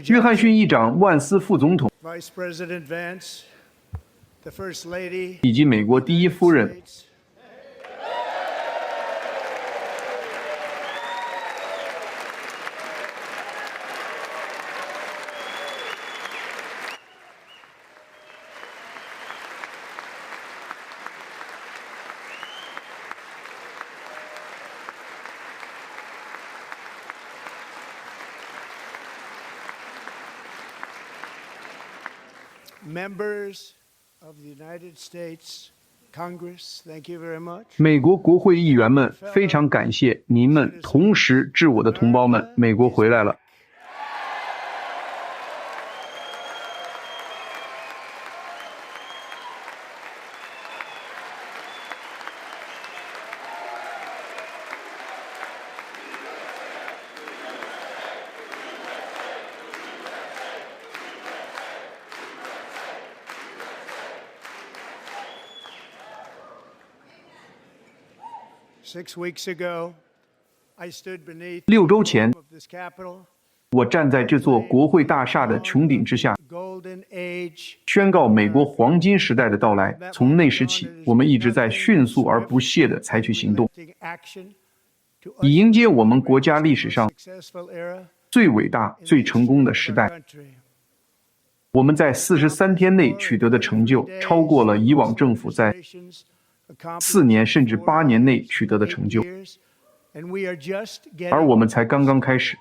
约翰逊议长、万斯副总统以及美国第一夫人美国国会议员们，非常感谢您们，同时致我的同胞们，美国回来了。6周前，我站在这座国会大厦的穹顶之下，宣告美国黄金时代的到来。从那时起，我们一直在迅速而不懈地采取行动，以迎接我们国家历史上最伟大、最成功的时代。我们在43天内取得的成就，超过了以往政府在4年甚至8年内取得的成就，而我们才刚刚开始。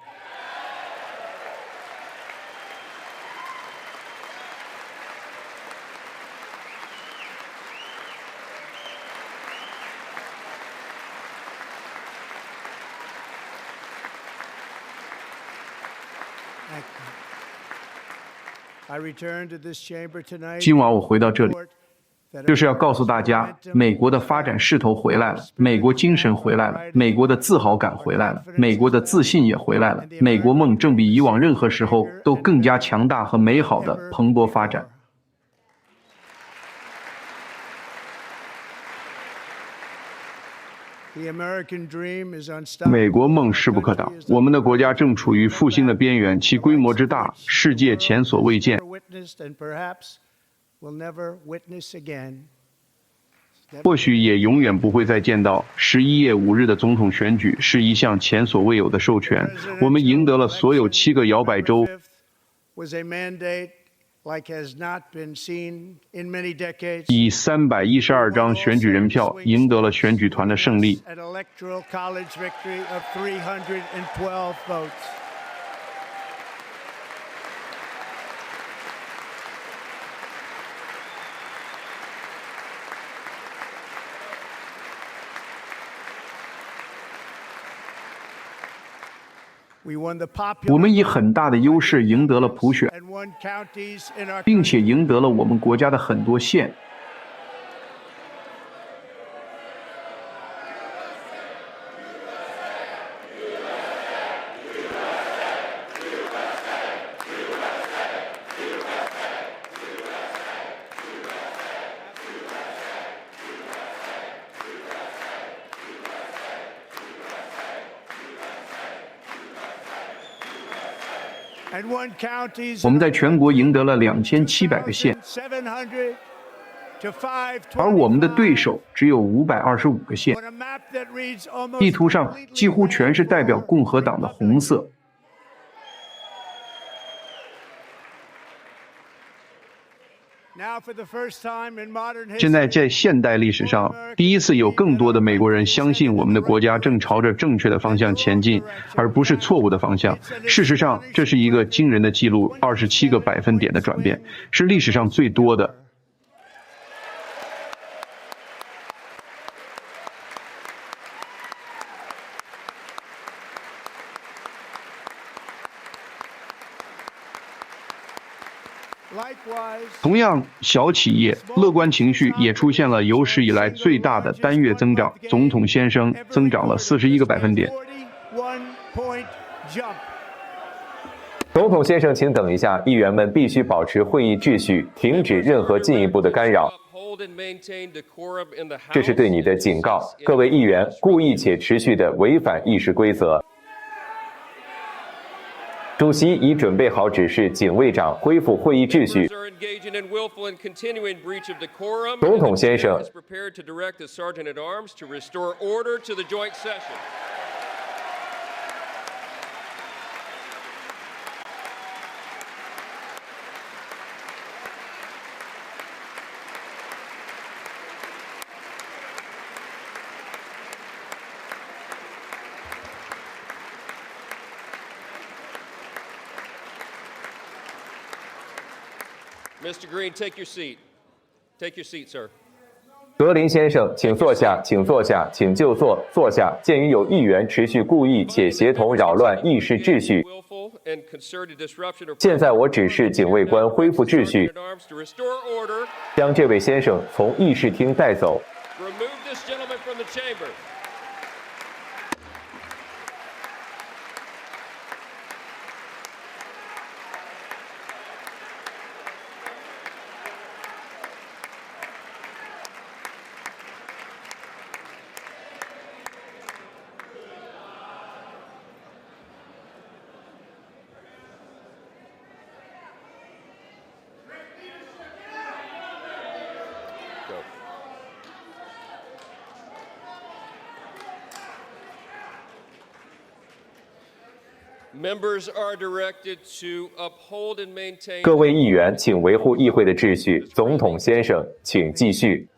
今晚我回到这里，就是要告诉大家，美国的发展势头回来了，美国精神回来了，美国的自豪感回来了，美国的自信也回来了，美国梦正比以往任何时候都更加强大和美好的蓬勃发展。美国梦势不可挡，我们的国家正处于复兴的边缘，其规模之大，世界前所未见。或许也永远不会再见到11月5日的总统选举是一项前所未有的授权。我们赢得了所有7个摇摆州，以312张选举人票赢得了选举团的胜利。我们以很大的优势赢得了普选，并且赢得了我们国家的很多县。我们在全国赢得了2700个县，而我们的对手只有525个县。地图上几乎全是代表共和党的红色。现在在现代历史上，第一次有更多的美国人相信我们的国家正朝着正确的方向前进，而不是错误的方向。事实上，这是一个惊人的记录，27个百分点的转变，是历史上最多的。同样，小企业乐观情绪也出现了有史以来最大的单月增长，总统先生增长了41个百分点。总统先生，请等一下，议员们必须保持会议秩序，停止任何进一步的干扰。这是对你的警告，各位议员故意且持续地违反议事规则。主席已准备好指示警卫长恢复会议秩序。总统先生。Mr. Green, take your seat. Take your seat, sir. 格林先生，请坐下，请坐下，请就坐，坐下。鉴于有议员持续故意且协同扰乱议事秩序，现在我指示警卫官恢复秩序，将这位先生从议事厅带走。各位议员，请维护议会的秩序。总统先生，请继续。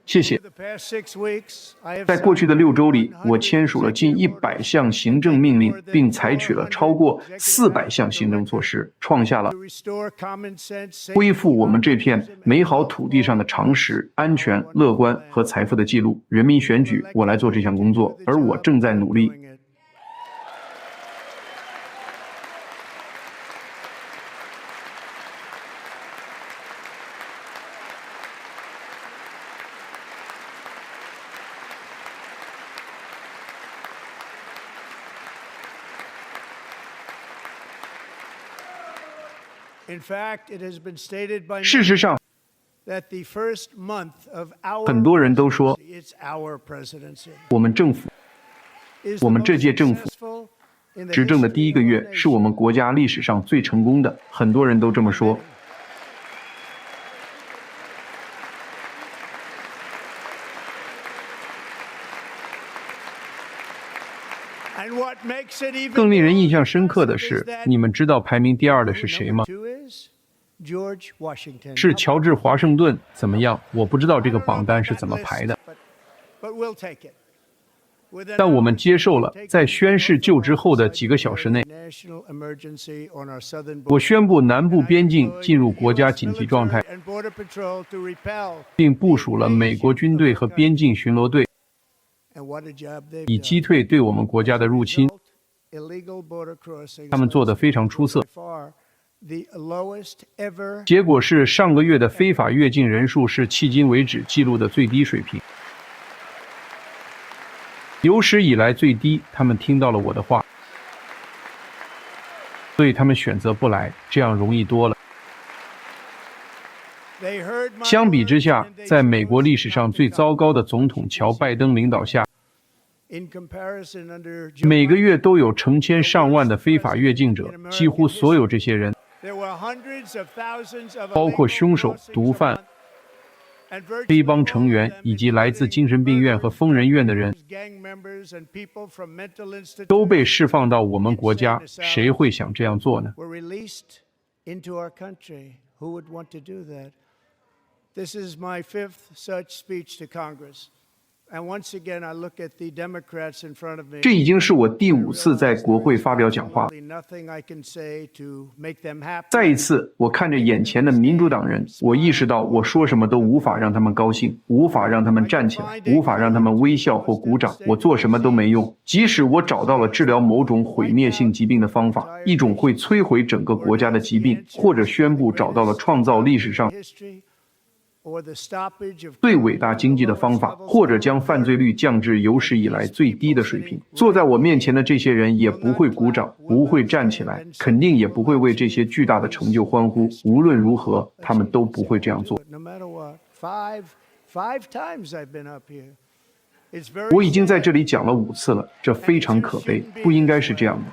谢谢。在过去的6周里，我签署了近100项行政命令，并采取了超过400项行政措施，创下了恢复我们这片美好土地上的常识、安全、乐观和财富的记录。人民选举我来做这项工作，而我正在努力。事实上，很多人都说，我们政府，我们这届政府执政的第1个月是我们国家历史上最成功的。很多人都这么说。更令人印象深刻的是，你们知道排名第2的是谁吗？是乔治·华盛顿。怎么样？我不知道这个榜单是怎么排的，但我们接受了。在宣誓就职后的几个小时内，我宣布南部边境进入国家紧急状态，并部署了美国军队和边境巡逻队，以击退对我们国家的入侵。他们做得非常出色。结果是上个月的非法越境人数是迄今为止记录的最低水平，有史以来最低。他们听到了我的话，所以他们选择不来，这样容易多了。相比之下，在美国历史上最糟糕的总统乔·拜登领导下，每个月都有成千上万的非法越境者，几乎所有这些人，包括凶手、毒贩、黑帮成员以及来自精神病院和疯人院的人，都被释放到我们国家。谁会想这样做呢？This is my 5th such speech to Congress. And once again, I look at the Democrats in front of me. 这已经是我第5次在国会发表讲话。再一次，我看着眼前的民主党人，我意识到我说什么都无法让他们高兴，无法让他们站起来，无法让他们微笑或鼓掌。我做什么都没用。即使我找到了治疗某种毁灭性疾病的方法，一种会摧毁整个国家的疾病，或者宣布找到了创造历史上最伟大经济的方法，或者将犯罪率降至有史以来最低的水平。坐在我面前的这些人也不会鼓掌，不会站起来，肯定也不会为这些巨大的成就欢呼。无论如何，他们都不会这样做。我已经在这里讲了5次了，这非常可悲，不应该是这样的。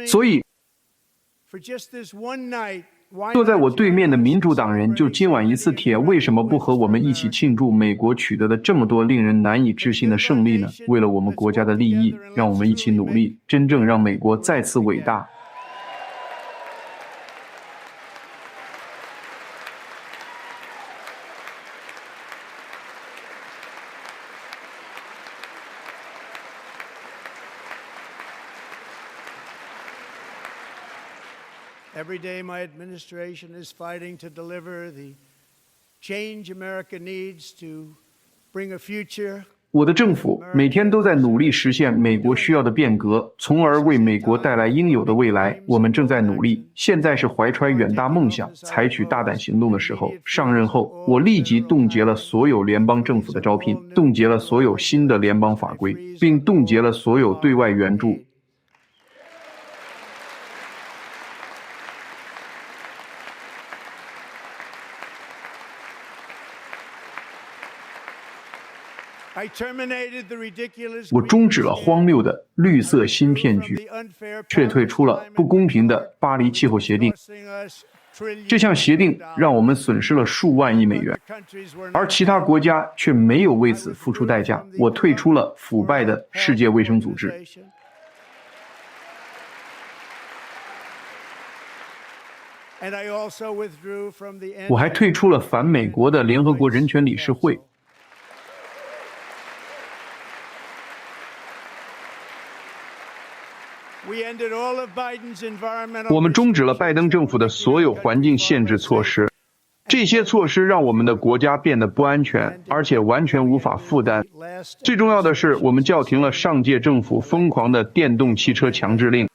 所以，坐在我对面的民主党人就今晚一次铁，为什么不和我们一起庆祝美国取得的这么多令人难以置信的胜利呢？为了我们国家的利益，让我们一起努力，真正让美国再次伟大。Every day, my administration is fighting to deliver the change America needs to bring a future. 我的政府每天都在努力实现美国需要的变革，从而为美国带来应有的未来。我们正在努力，现在是怀揣远大梦想、采取大胆行动的时候。上任后，我立即冻结了所有联邦政府的招聘，冻结了所有新的联邦法规，并冻结了所有对外援助。我终止了荒谬的绿色新骗局，却退出了不公平的巴黎气候协定。这项协定让我们损失了数万亿美元，而其他国家却没有为此付出代价。我退出了腐败的世界卫生组织。我还退出了反美国的联合国人权理事会。我们终止了拜登政府的所有环境限制措施，这些措施让我们的国家变得不安全，而且完全无法负担。最重要的是，我们叫停了上届政府疯狂的电动汽车强制令，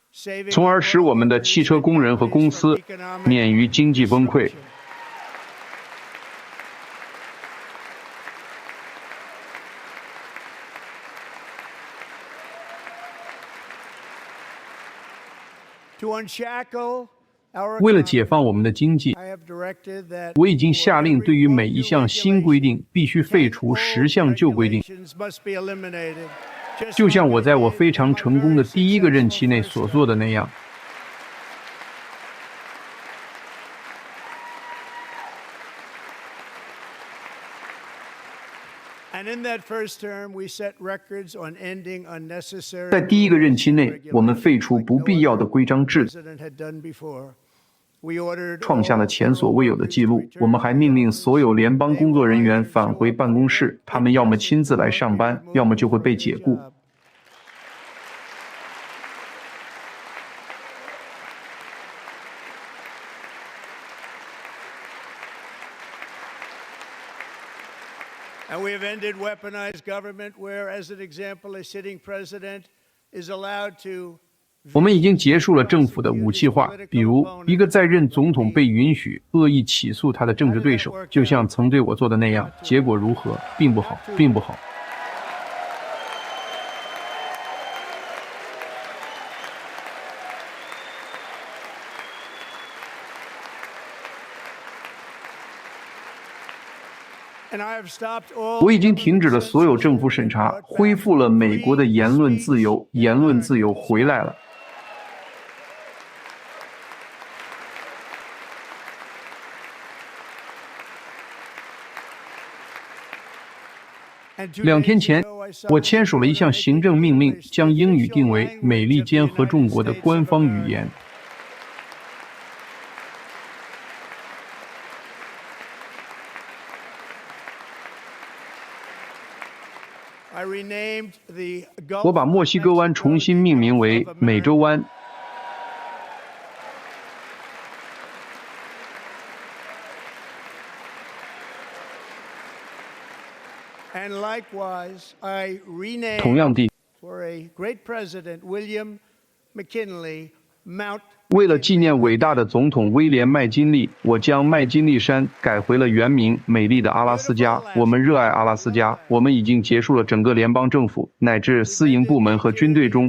从而使我们的汽车工人和公司免于经济崩溃。为了解放我们的经济，我已经下令对于每一项新规定必须废除10项旧规定，就像我在我非常成功的第一个任期内所做的那样。在第一个任期内，我们废除不必要的规章制度，创下了前所未有的纪录。我们还命令所有联邦工作人员返回办公室，他们要么亲自来上班，要么就会被解雇。We have ended weaponized government where, as an example, a sitting president is allowed to 我们已经结束了政府的武器化，比如一个在任总统被允许恶意起诉他的政治对手，就像曾对我做的那样，结果如何？并不好，并不好。我已经停止了所有政府审查，恢复了美国的言论自由，言论自由回来了。2天前，我签署了一项行政命令，将英语定为美利坚合众国的官方语言。我把墨西哥湾重新命名为美洲湾。同样地，为了纪念伟大的总统威廉·麦金利，我将麦金利山改回了原名美丽的阿拉斯加。我们热爱阿拉斯加，我们已经结束了整个联邦政府乃至私营部门和军队中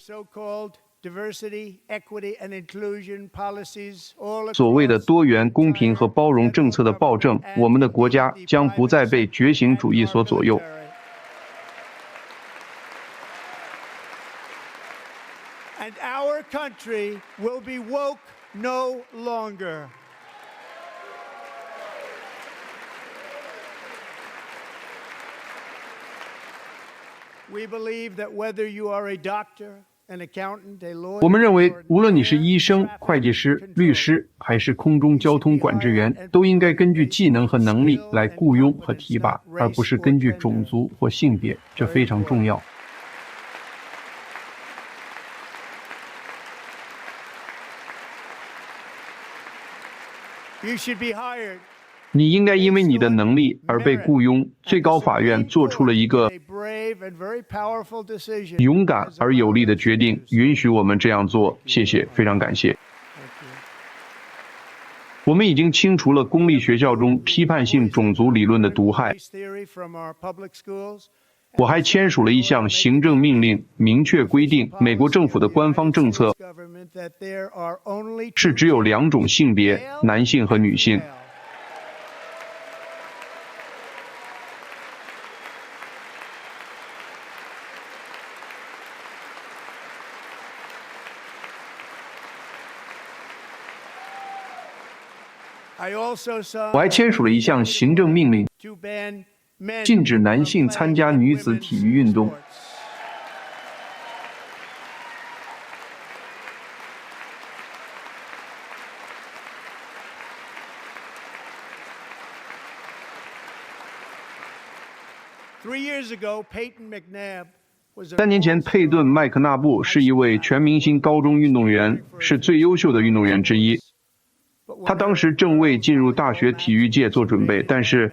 所谓的多元、公平和包容政策的暴政。我们的国家将不再被觉醒主义所左右。And our country will be woke no longer. We believe that whether you are a doctor, an accountant, a lawyer, 我们认为，无论你是医生、会计师、律师，还是空中交通管制员，都应该根据技能和能力来雇佣和提拔，而不是根据种族或性别，这非常重要。You should be hired. 你应该因为你的能力而被雇佣。最高法院做出了一个 A brave and very powerful decision. 勇敢而有力的决定，允许我们这样做。谢谢，非常感谢。我们已经清除了公立学校中批判性种族理论的毒害。 Theory from our public schools. 我还签署了一项行政命令，明确规定美国政府的官方政策 Government that there are only 是只有2种性别，男性和女性。 I also saw 我还签署了一项行政命令， to ban men 禁止男性参加女子体育运动。 3 years ago, Peyton McNabb was 3年前，佩顿·麦克纳布是一位全明星高中运动员，是最优秀的运动员之一。他当时正为进入大学体育界做准备，但是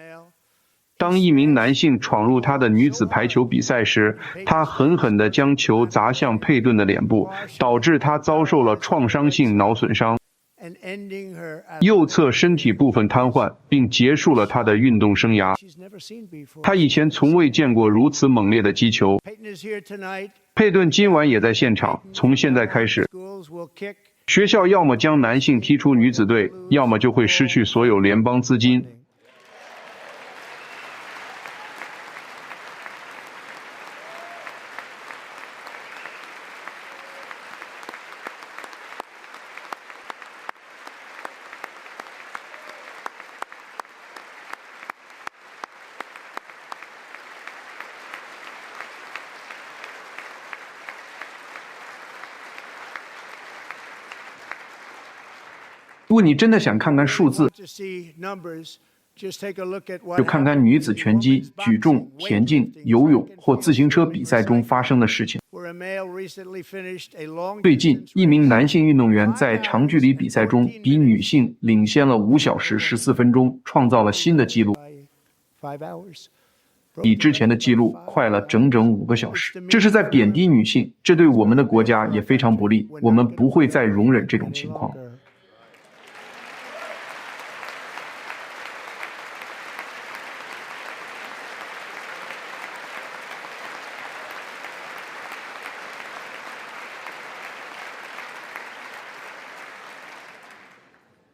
当一名男性闯入他的女子排球比赛时，他狠狠地将球砸向佩顿的脸部，导致他遭受了创伤性脑损伤， and ending her. 右侧身体部分瘫痪，并结束了他的运动生涯。 She's never seen before. 他以前从未见过如此猛烈的击球。 Peyton is here tonight. 佩顿今晚也在现场。从现在开始， Schools will kick. 学校要么将男性踢出女子队，要么就会失去所有联邦资金。 如果你真的想看看数字， To see numbers, just take a look at what 就看看女子拳击、举重、田径、游泳或自行车比赛中发生的事情。 where a male recently finished a long 最近，一名男性运动员在长距离比赛中比女性领先了5小时14分钟，创造了新的纪录， by 5 hours. 比之前的纪录快了整整5个小时。这是在贬低女性，这对我们的国家也非常不利。我们不会再容忍这种情况。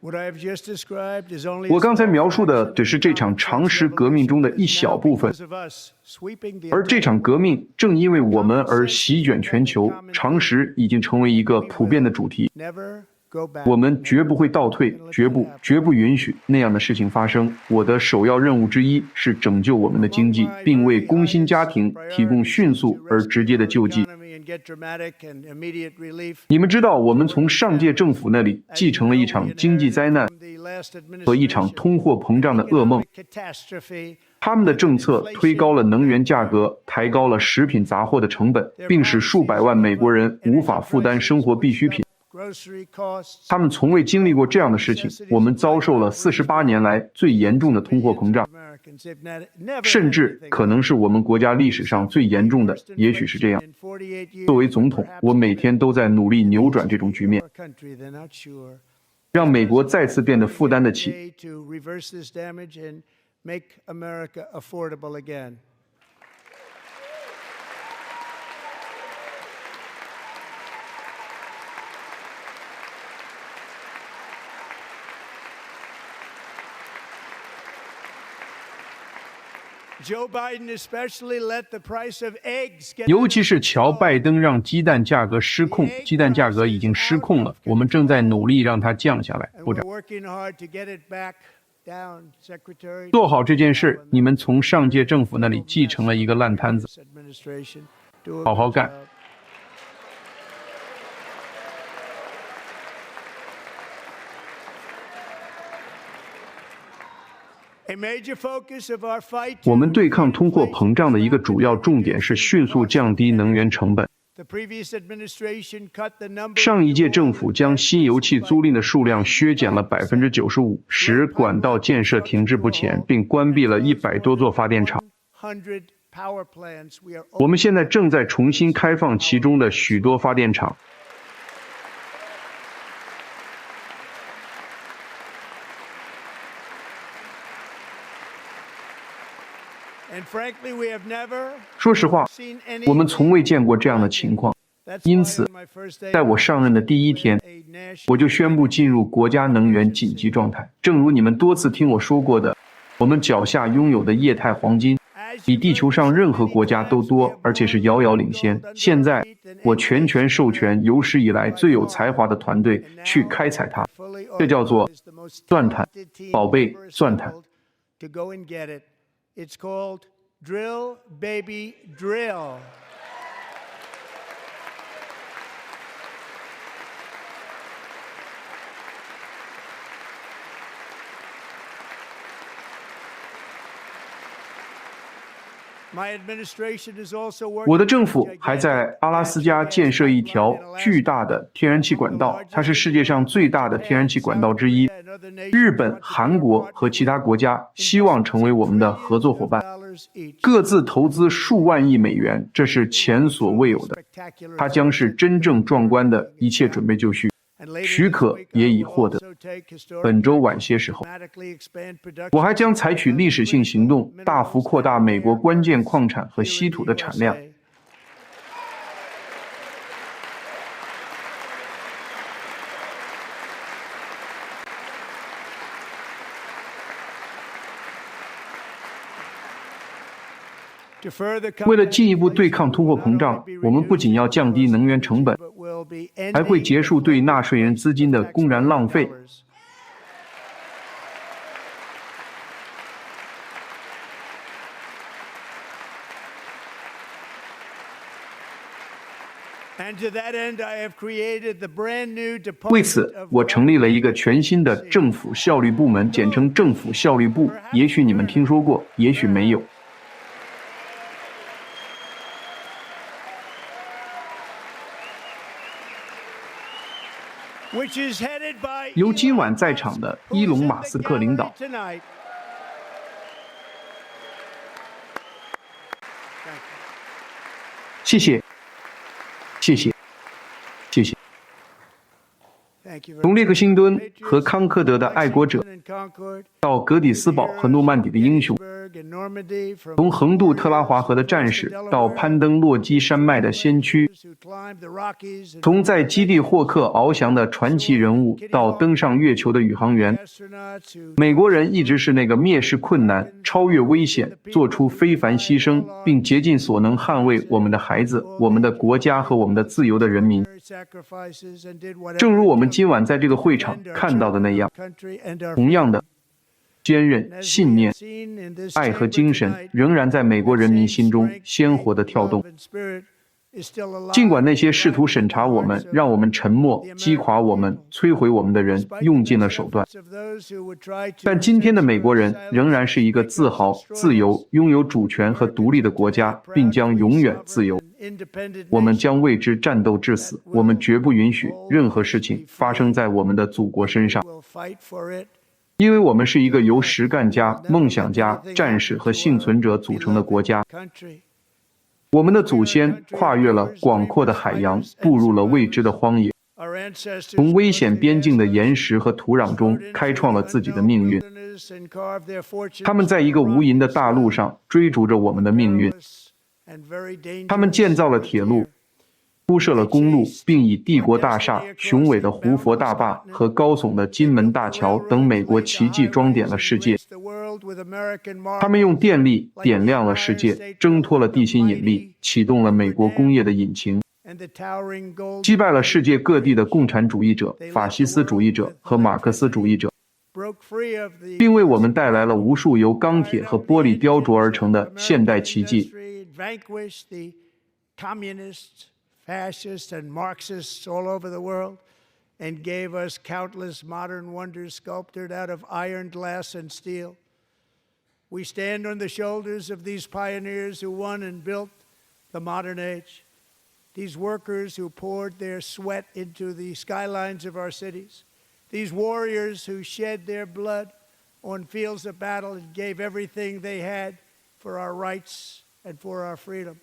What I have just described is only 我刚才描述的只是这场常识革命中的一小部分， of us sweeping the 而这场革命正因为我们而席卷全球。常识已经成为一个普遍的主题， never go back. 我们绝不会倒退，绝不允许那样的事情发生。我的首要任务之一是拯救我们的经济，并为工薪家庭提供迅速而直接的救济。 And get dramatic and immediate relief. 你们知道，我们从上届政府那里继承了一场经济灾难 The last 和一场 administration 通货膨胀的噩梦。 catastrophe. 他们的政策推高了能源价格，抬高了食品杂货的成本，并使数百万美国人无法负担生活必需品。 Grocery costs. 他们从未经历过这样的事情。我们遭受了48年来最严重的通货膨胀， Americans have never 甚至可能是我们国家历史上最严重的。也许是这样。 in 48 years. 作为总统，我每天都在努力扭转这种局面， Our country, they're not sure. 让美国再次变得负担得起。 Way to reverse this damage and make America affordable again. 尤其是乔·拜登让鸡蛋价格失控，鸡蛋价格已经失控了，我们正在努力让它降下来。部长，做好这件事，你们从上届政府那里继承了一个烂摊子，好好干。我们对抗通货膨胀的一个主要重点是迅速降低能源成本。上一届政府将新油气租赁的数量削减了95%，使管道建设停滞不前，并关闭了100多座发电厂。我们现在正在重新开放其中的许多发电厂。说实话，我们从未见过这样的情况。因此，在我上任的第一天，我就宣布进入国家能源紧急状态。正如你们多次听我说过的，我们脚下拥有的液态黄金比地球上任何国家都多，而且是遥遥领先。现在，我全权授权有史以来最有才华的团队去开采它，这叫做钻探，宝贝钻探。It's called Drill Baby Drill. 我的政府还在阿拉斯加建设一条巨大的天然气管道，它是世界上最大的天然气管道之一。日本、韩国和其他国家希望成为我们的合作伙伴，各自投资数万亿美元，这是前所未有的。它将是真正壮观的，一切准备就绪。许可也已获得。本周晚些时候，我还将采取历史性行动，大幅扩大美国关键矿产和稀土的产量。为了进一步对抗通货膨胀，我们不仅要降低能源成本，还会结束对纳税人资金的公然浪费。为此，我成立了一个全新的政府效率部门，简称政府效率部。也许你们听说过，也许没有。由今晚在场的伊隆·马斯克领导。谢谢，谢谢，谢谢。从列克星敦和康科德的爱国者，到格底斯堡和诺曼底的英雄，从横渡特拉华河的战士到攀登落基山脉的先驱，从在基地霍克翱翔的传奇人物到登上月球的宇航员，美国人一直是那个蔑视困难、超越危险、做出非凡牺牲，并竭尽所能捍卫我们的孩子、我们的国家和我们的自由的人民。正如我们今晚在这个会场看到的那样，同样的坚韧、信念、爱和精神仍然在美国人民心中鲜活地跳动。尽管那些试图审查我们、让我们沉默、击垮我们、摧毁我们的人用尽了手段，但今天的美国人仍然是一个自豪、自由、拥有主权和独立的国家，并将永远自由。我们将为之战斗至死，我们绝不允许任何事情发生在我们的祖国身上，因为我们是一个由实干家、梦想家、战士和幸存者组成的国家。我们的祖先跨越了广阔的海洋，步入了未知的荒野，从危险边境的岩石和土壤中开创了自己的命运。他们在一个无垠的大陆上追逐着我们的命运。他们建造了铁路，铺设了公路，并以帝国大厦、雄伟的胡佛大坝和高耸的金门大桥等美国奇迹装点了世界。他们用电力点亮了世界，挣脱了地心引力，启动了美国工业的引擎，击败了世界各地的共产主义者、法西斯主义者和马克思主义者，并为我们带来了无数由钢铁和玻璃雕琢而成的现代奇迹。Fascists and Marxists all over the world, and gave us countless modern wonders sculptured out of iron, glass, and steel. We stand on the shoulders of these pioneers who won and built the modern age, these workers who poured their sweat into the skylines of our cities, these warriors who shed their blood on fields of battle and gave everything they had for our rights and for our freedom.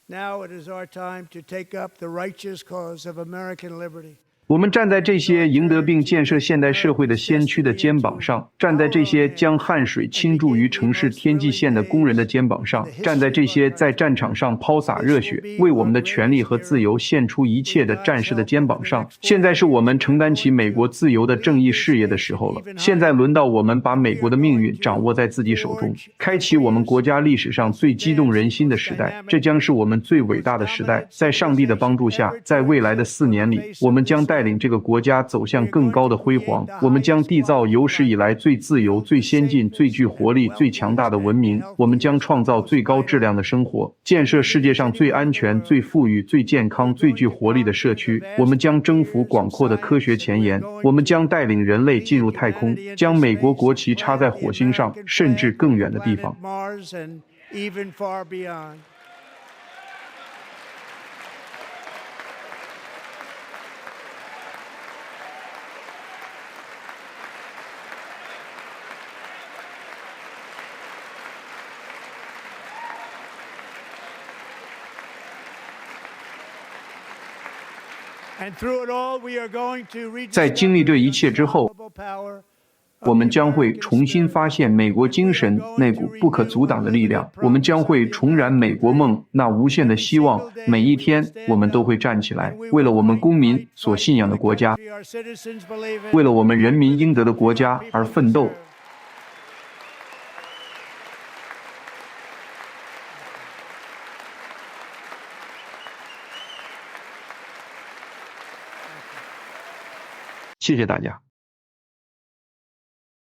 Now it is our time to take up the righteous cause of American liberty. 我们站在这些赢得并建设现代社会的先驱的肩膀上，站在这些将汗水倾注于城市天际线的工人的肩膀上，站在这些在战场上抛洒热血，为我们的权利和自由献出一切的战士的肩膀上。现在是我们承担起美国自由的正义事业的时候了。现在轮到我们把美国的命运掌握在自己手中，开启我们国家历史上最激动人心的时代。这将是我们最伟大的时代。在上帝的帮助下，在未来的4年里，我们将带领这个国家走向更高的辉煌，我们将缔造有史以来最自由、最先进、最具活力、最强大的文明，我们将创造最高质量的生活，建设世界上最安全、最富裕、最健康、最具活力的社区，我们将征服广阔的科学前沿，我们将带领人类进入太空，将美国国旗插在火星上，甚至更远的地方。在经历这一切之后，我们将会重新发现美国精神那股不可阻挡的力量，我们将会重燃美国梦那无限的希望。每一天，我们都会站起来，为了我们公民所信仰的国家，为了我们人民应得的国家而奋斗。谢谢大家。